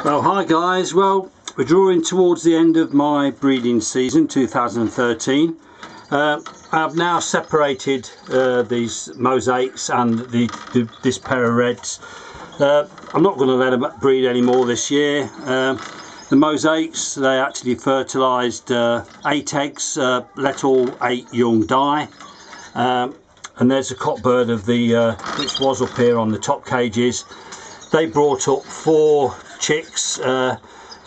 Well, hi guys. Well, we're drawing towards the end of my breeding season 2013. I've now separated these mosaics and this pair of reds. I'm not going to let them breed anymore this year. The mosaics, they actually fertilised 8 eggs, let all 8 young die. And there's a cockbird of the which was up here on the top cages. They brought up 4 chicks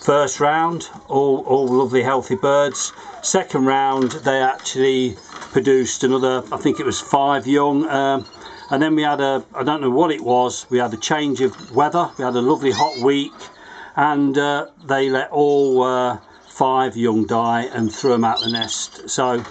first round, all lovely healthy birds. Second round they actually produced another, I think it was 5 young, and then we had I don't know what it was, we had a change of weather, we had a lovely hot week, and they let all 5 young die and threw them out the nest. So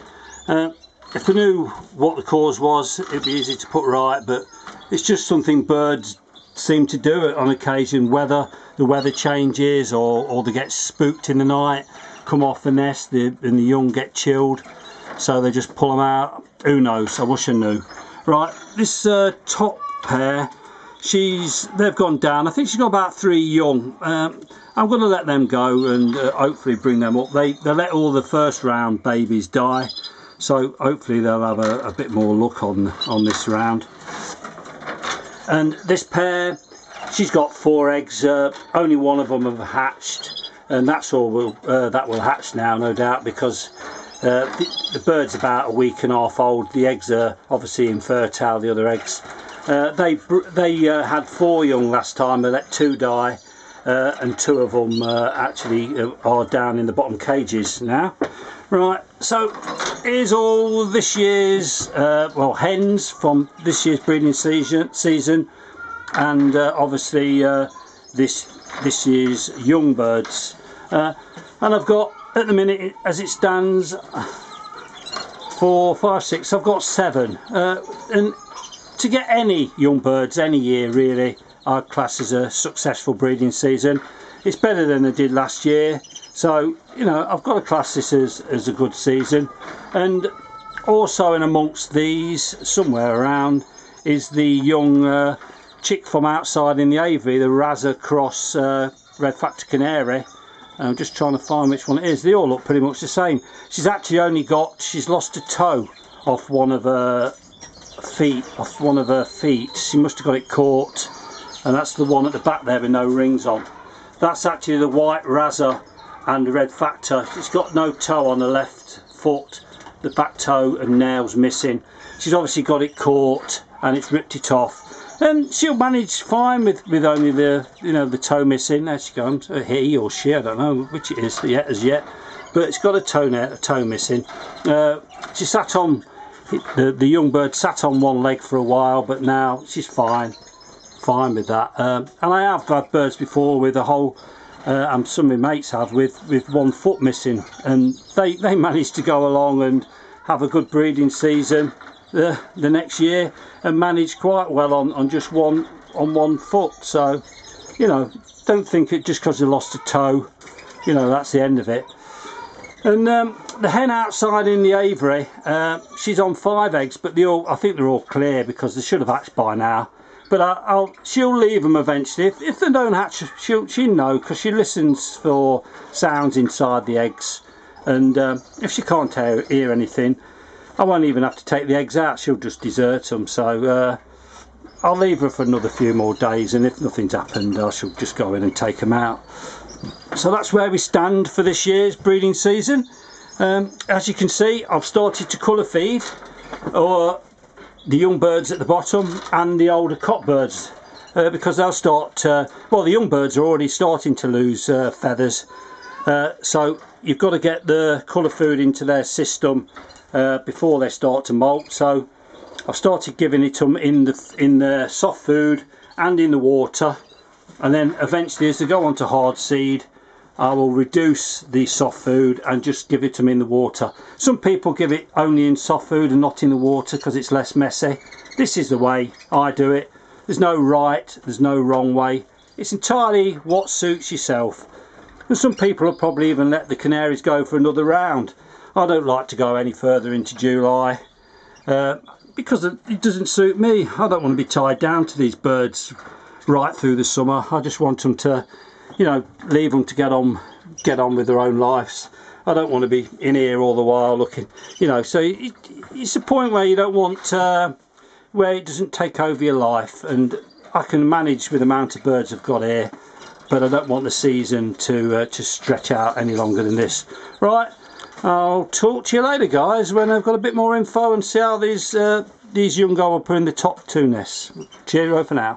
if we knew what the cause was, it'd be easy to put right, but it's just something birds seem to do it on occasion. Whether the weather changes or they get spooked in the night, come off the nest, and the young get chilled, so they just pull them out. Who knows? I wish I knew. Right, this top pair, they've gone down. I think she's got about 3 young. I'm going to let them go and hopefully bring them up. They let all the first round babies die, so hopefully they'll have a bit more luck on this round. And this pair, she's got 4 eggs, only one of them have hatched, and that's all that will hatch now, no doubt, because the bird's about a week and a half old. The eggs are obviously infertile, the other eggs. They had 4 young last time. They let 2 die, and 2 of them actually are down in the bottom cages now. Right, so here's all this year's well, hens from this year's breeding season, and obviously this year's young birds. And I've got, at the minute as it stands, 4, 5, 6. I've got 7, and to get any young birds any year really, I'd class as a successful breeding season. It's better than I did last year. So, you know, I've got to class this as a good season. And also in amongst these, somewhere around, is the young chick from outside in the aviary, the Razor Cross Redfactor Canary. I'm just trying to find which one it is. They all look pretty much the same. She's actually she's lost a toe off one of her feet, She must have got it caught, and that's the one at the back there with no rings on. That's actually the white Razor and the Redfactor. It's got no toe on the left foot, the back toe and nails missing. She's obviously got it caught and it's ripped it off, and she'll manage fine with only the toe missing. There she comes, he or she, I don't know which it is as yet, but it's got a toe missing. She sat on the young bird sat on one leg for a while, but now she's fine with that. And I have had birds before with a whole and some of my mates have with 1 foot missing, and they managed to go along and have a good breeding season the next year and manage quite well on just one foot. So, you know, don't think it just because they lost a toe, you know, that's the end of it. And the hen outside in the aviary, she's on 5 eggs, but I think they're all clear because they should have hatched by now. But she'll leave them eventually. If they don't hatch, she'll know, because she listens for sounds inside the eggs. And if she can't hear anything, I won't even have to take the eggs out. She'll just desert them. So I'll leave her for another few more days, and if nothing's happened, I shall just go in and take them out. So that's where we stand for this year's breeding season. As you can see, I've started to colour feed, or the young birds at the bottom and the older cockbirds, because they'll start well, the young birds are already starting to lose feathers, so you've got to get the colour food into their system before they start to molt. So I've started giving it them in the soft food and in the water, and then eventually as they go on to hard seed, I will reduce the soft food and just give it to them in the water. Some people give it only in soft food and not in the water because it's less messy. This is the way I do it. There's no right, there's no wrong way. It's entirely what suits yourself. And some people will probably even let the canaries go for another round. I don't like to go any further into July because it doesn't suit me. I don't want to be tied down to these birds right through the summer. I just want them to you know, leave them to get on with their own lives. I don't want to be in here all the while looking, you know, so it's a point where you don't want where it doesn't take over your life, and I can manage with the amount of birds I've got here, but I don't want the season to stretch out any longer than this. Right, I'll talk to you later, guys, when I've got a bit more info and see how these young guys will put in the top 2 nests. Cheerio for now.